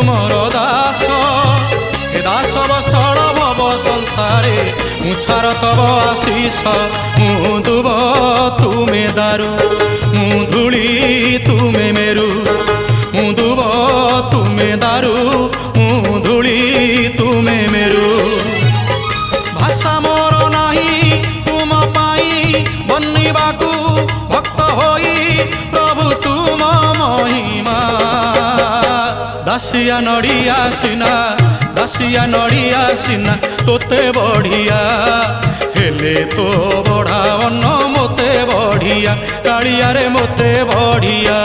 तुमर दास हे दास बसड़ भव संसारे मुछार तब आशीष मु दुब तुमे दारू मु धूली तुमे मेरु मु दुब तुमे दारू मु धूली तुमे मेरु भाषा मोर नाही तुम पाई बनिबाकू भक्त होई प्रभु तुम महिमा दासिया नड़िया सिना दासिया नड़िया सिना तोते बढ़िया हेले तो बढ़ा अन्न मोते बढ़िया कालिया रे मोते बढ़िया।